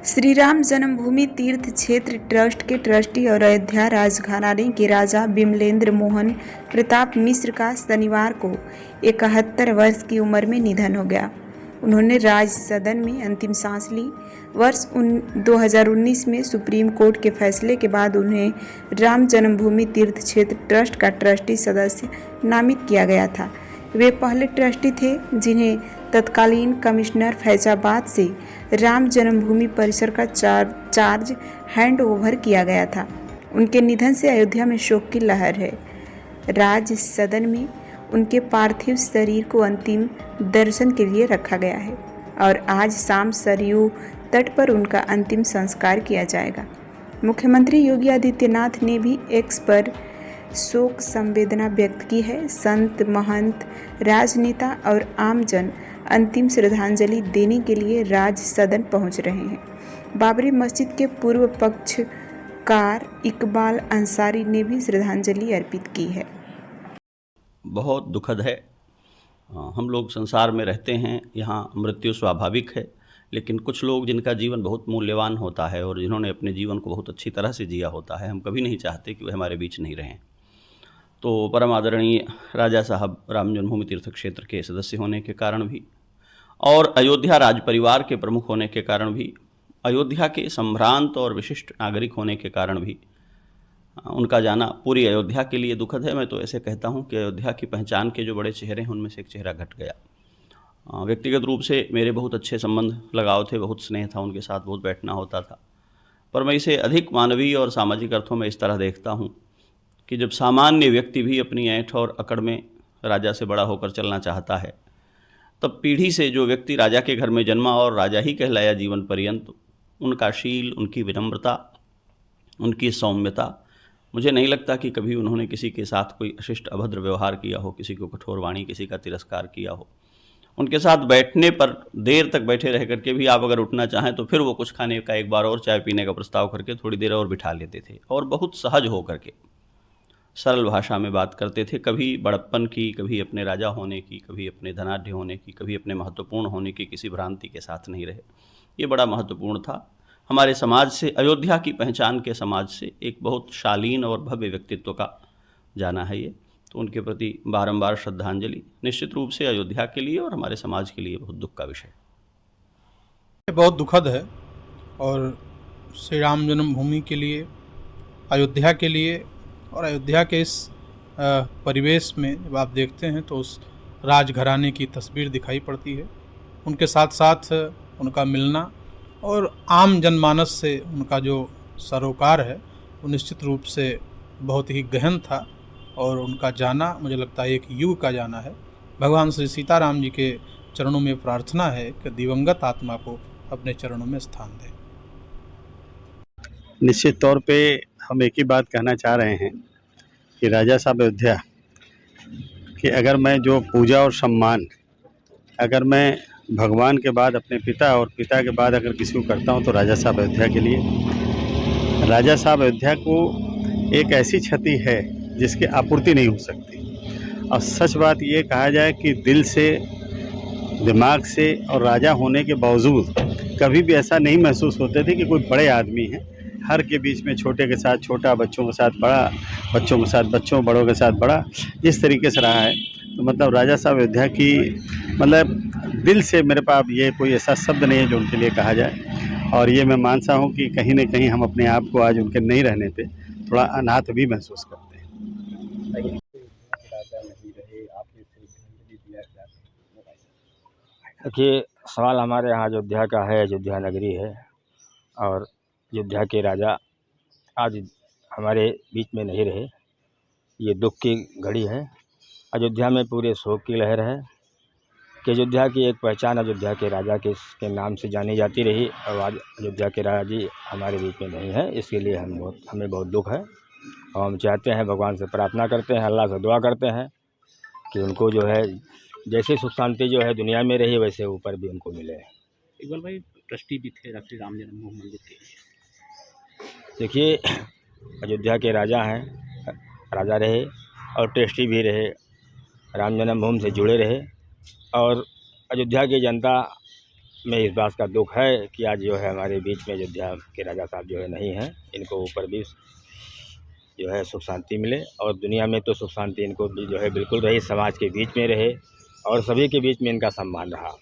श्री राम जन्मभूमि तीर्थ क्षेत्र ट्रस्ट के ट्रस्टी और अयोध्या राजघराने के राजा विमलेंद्र मोहन प्रताप मिश्र का शनिवार को 71 वर्ष की उम्र में निधन हो गया। उन्होंने राज सदन में अंतिम सांस ली। वर्ष 2019 में सुप्रीम कोर्ट के फैसले के बाद उन्हें राम जन्मभूमि तीर्थ क्षेत्र ट्रस्ट का ट्रस्टी सदस्य नामित किया गया था। वे पहले ट्रस्टी थे जिन्हें तत्कालीन कमिश्नर फैजाबाद से राम जन्मभूमि परिसर का चार्ज हैंड ओवर किया गया था। उनके निधन से अयोध्या में शोक की लहर है। राज सदन में उनके पार्थिव शरीर को अंतिम दर्शन के लिए रखा गया है और आज शाम सरयू तट पर उनका अंतिम संस्कार किया जाएगा। मुख्यमंत्री योगी आदित्यनाथ ने भी एक्स पर शोक संवेदना व्यक्त की है। संत, महंत, राजनेता और आमजन अंतिम श्रद्धांजलि देने के लिए राज सदन पहुंच रहे हैं। बाबरी मस्जिद के पूर्व पक्षकार इकबाल अंसारी ने भी श्रद्धांजलि अर्पित की है। बहुत दुखद है। हम लोग संसार में रहते हैं, यहाँ मृत्यु स्वाभाविक है, लेकिन कुछ लोग जिनका जीवन बहुत मूल्यवान होता है और जिन्होंने अपने जीवन को बहुत अच्छी तरह से जिया होता है, हम कभी नहीं चाहते कि वे हमारे बीच नहीं रहें। तो परम आदरणीय राजा साहब राम जन्मभूमि तीर्थ क्षेत्र के सदस्य होने के कारण भी और अयोध्या राज परिवार के प्रमुख होने के कारण भी, अयोध्या के संभ्रांत और विशिष्ट नागरिक होने के कारण भी उनका जाना पूरी अयोध्या के लिए दुखद है। मैं तो ऐसे कहता हूं कि अयोध्या की पहचान के जो बड़े चेहरे हैं उनमें से एक चेहरा घट गया। व्यक्तिगत रूप से मेरे बहुत अच्छे संबंध लगाव थे, बहुत स्नेह था, उनके साथ बहुत बैठना होता था, पर मैं इसे अधिक मानवीय और सामाजिक अर्थों में इस तरह देखता हूं कि जब सामान्य व्यक्ति भी अपनी ऐंठ और अकड़ में राजा से बड़ा होकर चलना चाहता है, तब पीढ़ी से जो व्यक्ति राजा के घर में जन्मा और राजा ही कहलाया जीवन पर्यंत, उनका शील, उनकी विनम्रता, उनकी सौम्यता, मुझे नहीं लगता कि कभी उन्होंने किसी के साथ कोई अशिष्ट अभद्र व्यवहार किया हो, किसी को कठोर वाणी, किसी का तिरस्कार किया हो। उनके साथ बैठने पर देर तक बैठे रह करके भी आप अगर उठना चाहें तो फिर वो कुछ खाने का, एक बार और चाय पीने का प्रस्ताव करके थोड़ी देर और बिठा लेते थे और बहुत सहज हो करके सरल भाषा में बात करते थे। कभी बड़प्पन की, कभी अपने राजा होने की, कभी अपने धनाढ्य होने की, कभी अपने महत्वपूर्ण होने की किसी भ्रांति के साथ नहीं रहे। ये बड़ा महत्वपूर्ण था। हमारे समाज से, अयोध्या की पहचान के समाज से एक बहुत शालीन और भव्य व्यक्तित्व का जाना है ये, तो उनके प्रति बारंबार श्रद्धांजलि निश्चित रूप से अयोध्या के लिए और हमारे समाज के लिए बहुत दुख का विषय है। बहुत दुखद है और श्री राम जन्मभूमि के लिए, अयोध्या के लिए और अयोध्या के इस परिवेश में जब आप देखते हैं तो उस राजघराने की तस्वीर दिखाई पड़ती है। उनके साथ साथ उनका मिलना और आम जनमानस से उनका जो सरोकार है वो निश्चित रूप से बहुत ही गहन था और उनका जाना मुझे लगता है एक युग का जाना है। भगवान श्री सीताराम जी के चरणों में प्रार्थना है कि दिवंगत आत्मा को अपने चरणों में स्थान दें। निश्चित तौर पे हम एक ही बात कहना चाह रहे हैं कि राजा साहब अयोध्या कि अगर मैं जो पूजा और सम्मान, अगर मैं भगवान के बाद अपने पिता और पिता के बाद अगर किसी को करता हूं तो राजा साहब अयोध्या के लिए। राजा साहब अयोध्या को एक ऐसी क्षति है जिसकी आपूर्ति नहीं हो सकती। और सच बात ये कहा जाए कि दिल से, दिमाग से और राजा होने के बावजूद कभी भी ऐसा नहीं महसूस होते थे कि कोई बड़े आदमी हैं। हर के बीच में छोटे के साथ छोटा, बच्चों के साथ बड़ा, बच्चों के साथ बच्चों, बड़ों के साथ बड़ा, इस तरीके से रहा है। तो मतलब राजा साहब अयोध्या की, मतलब दिल से मेरे पास ये कोई ऐसा शब्द नहीं है जो उनके लिए कहा जाए। और ये मैं मानता हूँ कि कहीं न कहीं हम अपने आप को आज उनके नहीं रहने पे थोड़ा अनाथ भी महसूस करते हैं। देखिए, सवाल हमारे यहाँ अयोध्या का है, अयोध्या नगरी है और अयोध्या के राजा आज हमारे बीच में नहीं रहे। ये दुख की घड़ी है। अयोध्या में पूरे शोक की लहर है कि अयोध्या की एक पहचान अयोध्या के राजा के नाम से जानी जाती रही और आज अयोध्या के राजा जी हमारे बीच में नहीं है। इसके लिए हमें बहुत दुख है और हम चाहते हैं, भगवान से प्रार्थना करते हैं, अल्लाह से दुआ करते हैं कि उनको जो है जैसे सुख शांति जो है दुनिया में रही वैसे ऊपर भी उनको मिले। इकबाल भाई ट्रस्टी भी थे श्री राम जन्मभूमि मंदिर के। देखिए, अयोध्या के राजा हैं, राजा रहे और ट्रस्टी भी रहे, राम जन्मभूमि से जुड़े रहे और अयोध्या की जनता में इस बात का दुख है कि आज जो है हमारे बीच में अयोध्या के राजा साहब जो है नहीं हैं। इनको ऊपर भी जो है सुख शांति मिले और दुनिया में तो सुख शांति इनको भी जो है बिल्कुल रही, समाज के बीच में रहे और सभी के बीच में इनका सम्मान रहा।